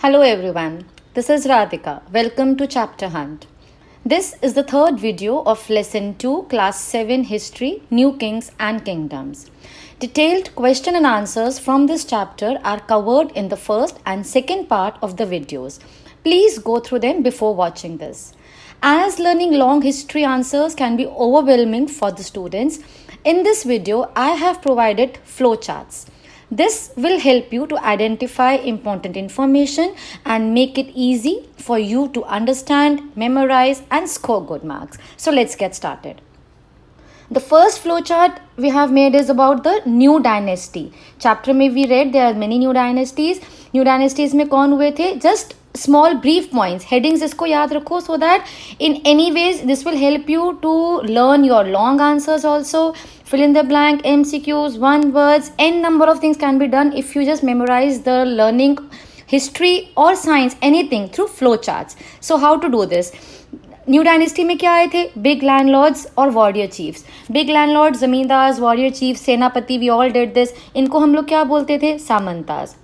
Hello everyone, this is Radhika. Welcome to Chapter Hunt. This is the third video of Lesson 2, Class 7 History, New Kings and Kingdoms. Detailed question and answers from this chapter are covered in the first and second part of the videos. Please go through them before watching this. As learning long history answers can be overwhelming for the students, in this video I have provided flowcharts. This will help you to identify important information and make it easy for you to understand, memorize and score good marks. So let's get started. The first flowchart we have made is about the new dynasty. Chapter में we read there are many new dynasties. New dynasties में कौन हुए थे? Just small brief points. Headings इसको याद रखो so that in any ways this will help you to learn your long answers also. Fill in the blank, MCQs, one words, n number of things can be done if you just memorize the learning history or science, anything through flowcharts. So how to do this? New dynasty में क्या आए थे? Big landlords और warrior chiefs. Big landlord, जमींदार, warrior chief, सेनापति, we all did this. इनको हम लोग क्या बोलते थे? सामंताज.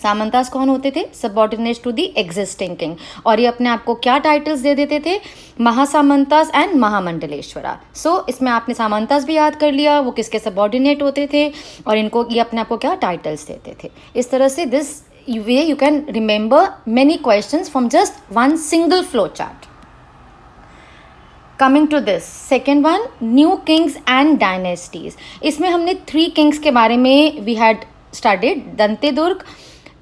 सामंताज कौन होते थे? Subordinates to the existing king. और ये अपने आप को क्या टाइटल्स दे देते थे? महासामंताज एंड महामंडलेश्वरा. सो इसमें आपने सामंताज भी याद कर लिया, वो किसके सबऑर्डिनेट होते थे और इनको ये अपने आप को क्या टाइटल्स देते थे. इस तरह से this way you can remember many questions from just one single flow chart. Coming to this second one, new kings and dynasties. इसमें हमने 3 किंग्स के बारे में we had studied. Dantidurga,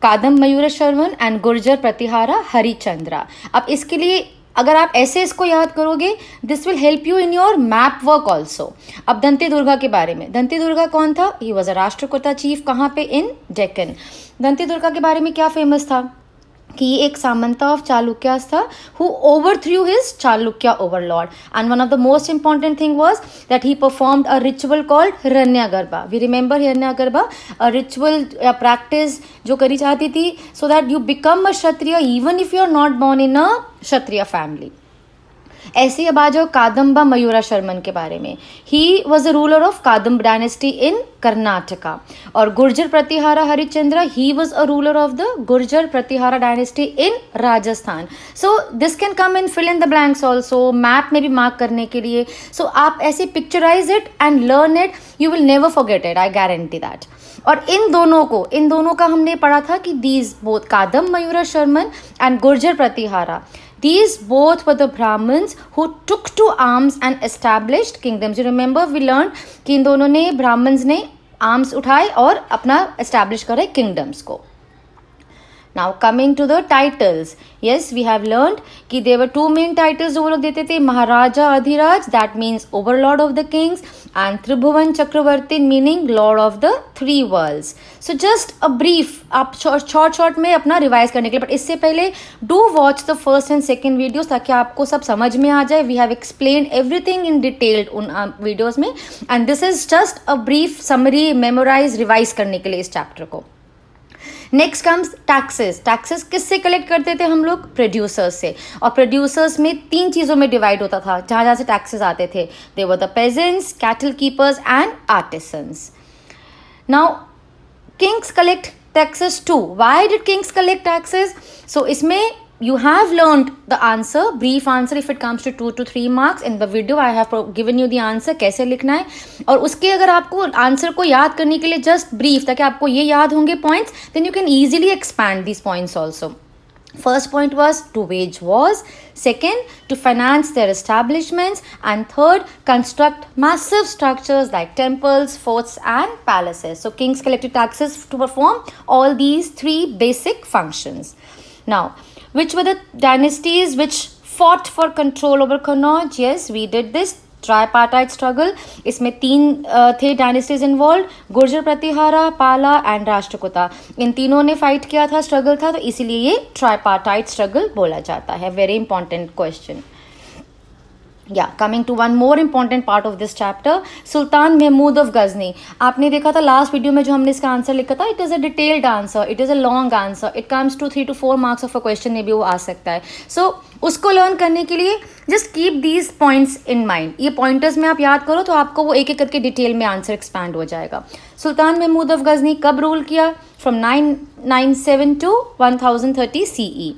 Kadam Mayur Sharman and Gurjara Pratihara Harichandra. अब इसके लिए अगर आप ऐसे इसको याद करोगे this will help you in your map work also. अब दंते दुर्गा के बारे में. दंते दुर्गा कौन था? ही वॉज अ राष्ट्रकूटा चीफ. कहाँ पे? इन डेक्कन. दंते दुर्गा के बारे में क्या फेमस था? कि ये एक सामंता ऑफ चालुक्यास था who overthrew his Chalukya overlord, and one of the most important thing was that he performed a ritual called Hiranyagarbha. We remember Hiranyagarbha, a ritual practice जो करी जाती थी so that you become a Kshatriya even if you are not born in a Kshatriya family. ऐसे अब आ जाओ कादम्बा मयूरा शर्मन के बारे में. He was a ruler of Kadamba dynasty in Karnataka. और Gurjara Pratihara Harichandra, he was a ruler of the Gurjara Pratihara dynasty in Rajasthan. So this can come in fill in the blanks also, map में भी mark करने के लिए. सो आप ऐसे picturise it and learn it, you will never forget it, I guarantee that. और इन दोनों का हमने पढ़ा था कि these both Kadam Mayura Sharman and Gurjara Pratihara, these both were the Brahmins who took to arms and established kingdoms. You remember we learned कि इन दोनों ने Brahmins ने arms उठाए और अपना establish करे kingdoms को. Now coming to the titles, yes we have learned कि there were 2 main titles जो वो लोग देते थे. महाराजा Adhiraj, that means overlord of the kings, and Tribhuvan Chakraborty meaning lord of the 3 worlds. So just a brief, आप short में अपना revise करने के लिए. बट इससे पहले do watch the first and second videos ताकि आपको सब समझ में आ जाए. We have explained everything in detail उन videos में, and this is just a brief summary, memorize, revise करने के लिए इस चैप्टर को. Next comes taxes. टैक्सेस किससे कलेक्ट करते थे हम लोग? प्रोड्यूसर्स से. और प्रोड्यूसर्स में 3 चीज़ों में डिवाइड होता था जहाँ जहाँ से टैक्सेस आते थे. They were the peasants, cattle keepers and artisans. Now kings collect taxes too. Why did kings collect taxes? So इसमें you have learned the answer, brief answer if it comes to 2 to 3 marks. In the video I have given you the answer कैसे लिखना है. और उसके अगर आपको answer को याद करने के लिए just brief ताकि आपको ये याद होंगे points, then you can easily expand these points also. First point was to wage wars, second to finance their establishments, and third construct massive structures like temples, forts and palaces. So kings collected taxes to perform all these 3 basic functions. Now which were the dynasties which fought for control over Kannauj? Yes, we did this tripartite struggle. इसमें 3 थे dynasties involve, Gurjar Pratihara, पाला and Rashtrakuta. इन तीनों ने fight किया था, struggle था, तो इसीलिए ये ट्राइपार्टाइट स्ट्रगल बोला जाता है. Very important question. Yeah, coming to one more important part of this chapter, Sultan Mahmud of Ghazni. आपने देखा था लास्ट वीडियो में जो हमने इसका आंसर लिखा था, it is a detailed answer, it is a long answer, it comes to 3 to 4 marks of a question में भी वो आ सकता है. सो उसको लर्न करने के लिए just keep these points in mind. ये पॉइंटर्स में आप याद करो तो आपको वो एक एक करके डिटेल में आंसर एक्सपैंड हो जाएगा. सुल्तान महमूद ऑफ गजनी कब रूल किया? From 997 to 1030 CE.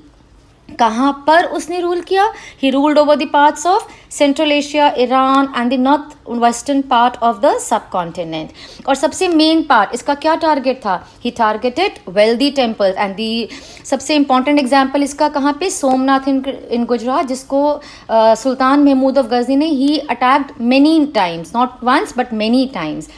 कहाँ पर उसने रूल किया? He ruled over the parts of central Asia, Iran and the north western part of the subcontinent. और सबसे मेन पार्ट इसका क्या टारगेट था? He targeted wealthy temples and the सबसे इंपॉर्टेंट एग्जाम्पल इसका कहाँ पे? सोमनाथ इन गुजरात, जिसको सुल्तान महमूद ऑफ गजनी ने he attacked many times, not once but many times.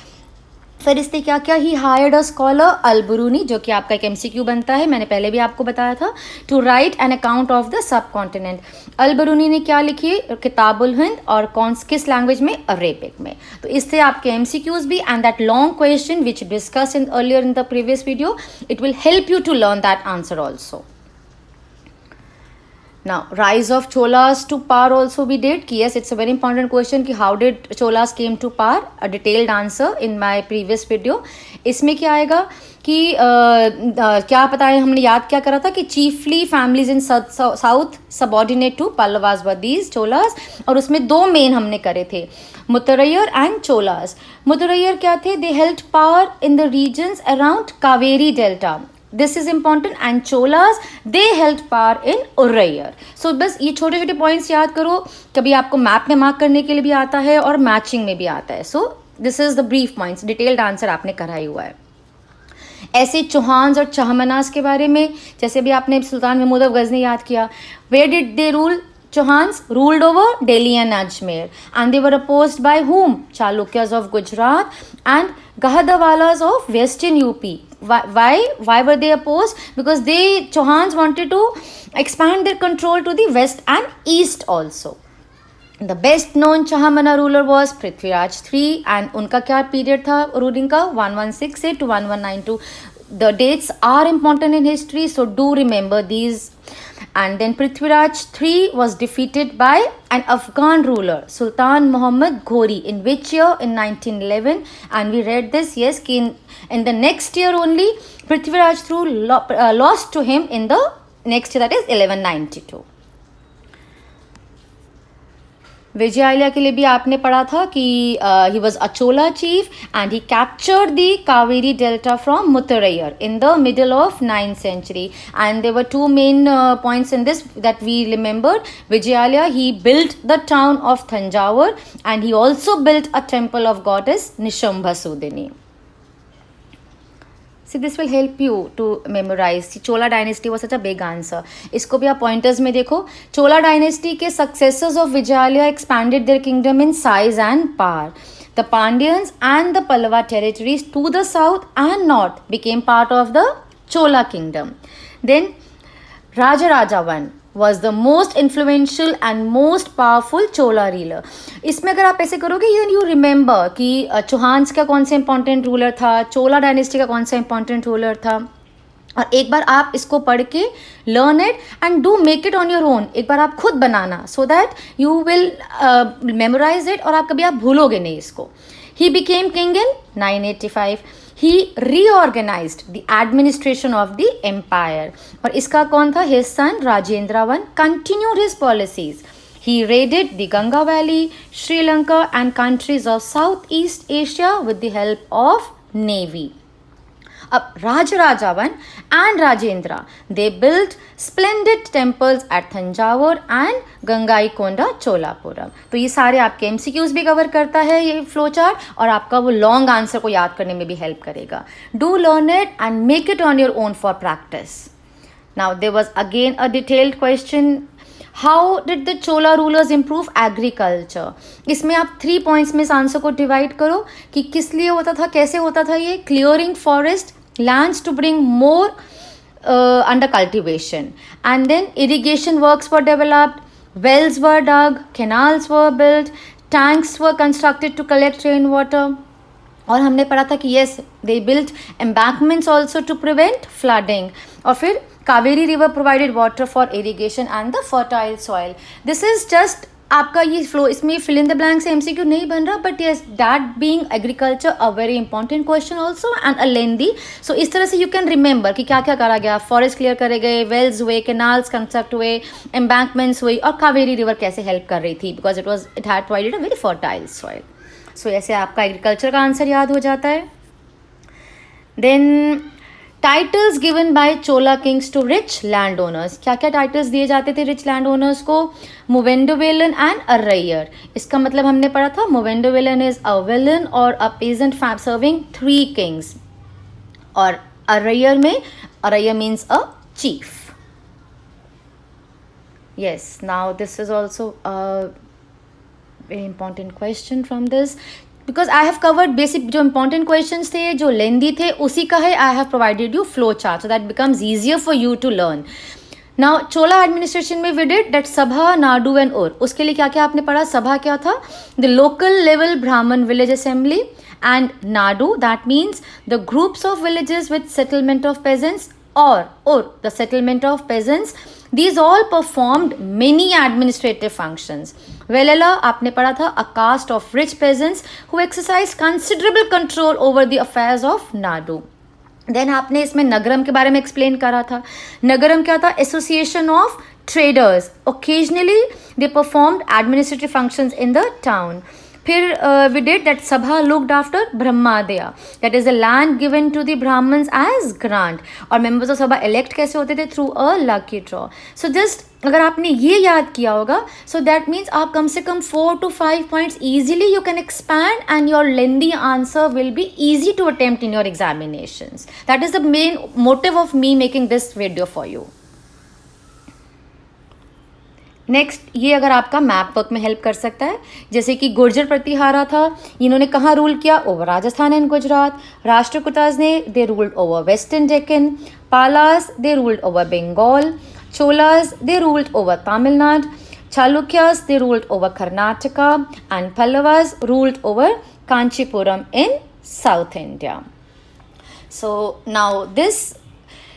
फिर इसने क्या किया? ही हायर्ड अ स्कॉलर अल-बुरूनी, जो कि आपका एक MCQ बनता है, मैंने पहले भी आपको बताया था, to write an account of the subcontinent. Alberuni ने क्या लिखी? किताबुल हिंद. और किस लैंग्वेज में? अरेबिक में. तो इससे आपके MCQs भी and that long question which discuss in earlier in the previous video, it will help you to learn that answer also. Now, rise of Cholas to power also we did. Yes, it's a very important question कि how did Cholas came to power? A detailed answer in my previous video. इसमें क्या आएगा कि क्या पता है, हमने याद क्या करा था कि chiefly families in south subordinate to Pallavas were these Cholas. और उसमें दो मेन हमने करे थे, मुतरैयर एंड चोलास. मुतरैयर क्या थे? They held power in the regions around Kaveri Delta. This is important. And Cholas, they held power in Urayur. So बस ये छोटे छोटे पॉइंट्स याद करो, कभी आपको मैप में मार्क करने के लिए भी आता है और मैचिंग में भी आता है. So this is the brief points, detailed answer आपने करा ही हुआ है. ऐसे चौहान्स और चहमनास के बारे में, जैसे भी आपने सुल्तान महमूद ऑफ गजनी याद किया, where did they rule? Chauhans ruled over Delhi and Ajmer, and they were opposed by whom? Chalukyas of Gujarat and Gahadawalas of Western UP. Why were they opposed? Because Chauhans wanted to expand their control to the west and east also. The best known Chahamana ruler was Prithviraj III, and उनका क्या period था ruling का? 1168 to 1192. The dates are important in history, so do remember these. And then Prithviraj III was defeated by an Afghan ruler, Sultan Muhammad Ghori. In which year? In 1911. And we read this, yes, in the next year only, Prithviraj III lost to him in the next year, that is 1192. विजयालया के लिए भी आपने पढ़ा था कि he was a Chola chief and he captured the Kaveri Delta from Muttarayur in the middle of 9th century. And there were two main points in this that we remembered. Vijayalaya, he built the town of Thanjavur and he also built a temple of goddess Nishambhasudini. See, this will help you to memorize. Chola dynasty was such a big answer. इसको भी आप pointers में देखो. Chola dynasty के successors of Vijayalaya expanded their kingdom in size and power. The Pandyans and the Pallava territories to the south and north became part of the Chola kingdom. Then Rajaraja I was the most influential and most powerful Chola ruler. इसमें अगर आप ऐसे करोगे, you remember कि चौहान्स का कौन सा important ruler था, चोला डायनेस्टी का कौन सा इंपॉर्टेंट रूलर था. और एक बार आप इसको पढ़ के learn it and do make it on your own. एक बार आप खुद बनाना, so that you will memorise it और आप कभी आप भूलोगे नहीं इसको. He became king in 985. He reorganized the administration of the empire. और इसका कौन था? His son Rajendra I continued his policies. He raided the Ganga Valley, Sri Lanka and countries of Southeast Asia with the help of navy. अब Rajaraja I and Rajendra, they built splendid temples at Thanjavur and Gangaikonda Cholapuram. तो ये सारे आपके MCQs भी cover करता है ये flow chart, और आपका वो लॉन्ग आंसर को याद करने में भी हेल्प करेगा. Do learn it and make it on your own for practice. Now there was again a detailed question. How did the Chola rulers improve agriculture? इसमें आप 3 पॉइंट्स में इस आंसर को डिवाइड करो कि किस लिए होता था, कैसे होता था ये. Clearing forest lands to bring more under cultivation, and then irrigation works were developed, wells were dug, canals were built, tanks were constructed to collect rainwater. और हमने पढ़ा था कि yes, they built embankments also to prevent flooding. और फिर Kaveri river provided water for irrigation and the fertile soil. This is just आपका ये flow, इसमें फिल इन द ब्लैंक से एमसीक्यू नहीं बन रहा, but yes that being agriculture a very important question also and a lengthy. सो इस तरह से यू कैन रिमेंबर कि क्या क्या करा गया. फॉरेस्ट क्लियर करे गए, वेल्स हुए, कैनाल्स कंस्ट्रक्ट हुए, एम्बैंकमेंट्स हुई, और कावेरी रिवर कैसे हेल्प कर रही थी because it had provided a very fertile soil. So ऐसे आपका एग्रीकल्चर का आंसर याद हो जाता है. Then titles given by Chola kings to rich land owners. क्या क्या टाइटल्स दिए जाते थे रिच लैंड ओनर्स को? मुवेंडोवेलन एंड अरैयर. इसका मतलब हमने पढ़ा था मुवेंडोवेलन इज अ विलन और अ पेजेंट सर्विंग 3 किंग्स, और araiyar means a chief. yes, now this is also a very important question from this because I have covered basic जो important questions थे, जो lengthy थे, उसी का है. I have provided you flow chart so that becomes easier for you to learn. Now Chola administration में we did that सभा, Nadu and और. उसके लिए क्या क्या आपने पढ़ा? सभा क्या था? The local level Brahman village assembly, and Nadu that means the groups of villages with settlement of peasants or the settlement of peasants. These all performed many administrative functions. Velela आपने पढ़ा था a caste of rich peasants who exercised considerable control over the affairs of Nadu. Then आपने इसमें नगरम के बारे में explain करा था. नगरम क्या था? Association of traders. Occasionally they performed administrative functions in the town. फिर we did that sabha looked after brahmadeya, that is the land given to the Brahmans as grant. और मेंबर्स ऑफ सभा इलेक्ट कैसे होते थे? Through a lucky draw. So just अगर आपने ये याद किया होगा, सो दैट मीन्स आप कम से कम 4 to 5 points easily you can expand and your lengthy answer will be easy to attempt in your examinations. That is the main motive of me making this video for you. Next, ये अगर आपका map work में help कर सकता है. जैसे कि गुर्जर प्रतिहारा था, इन्होंने कहाँ रूल किया? Over Rajasthan and Gujarat. राष्ट्रकूटास ने they ruled over western Deccan. Palas they ruled over Bengal. Cholas, they ruled over Tamil Nadu. Chalukyas, they ruled over Karnataka. And Pallavas ruled over Kanchipuram in South India. So now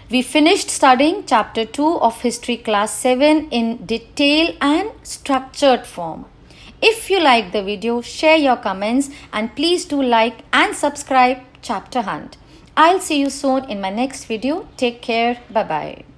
we finished studying chapter 2 of history class 7 in detail and structured form. If you like the video, share your comments and please do like and subscribe Chapter Hunt. I'll see you soon in my next video. Take care. Bye-bye.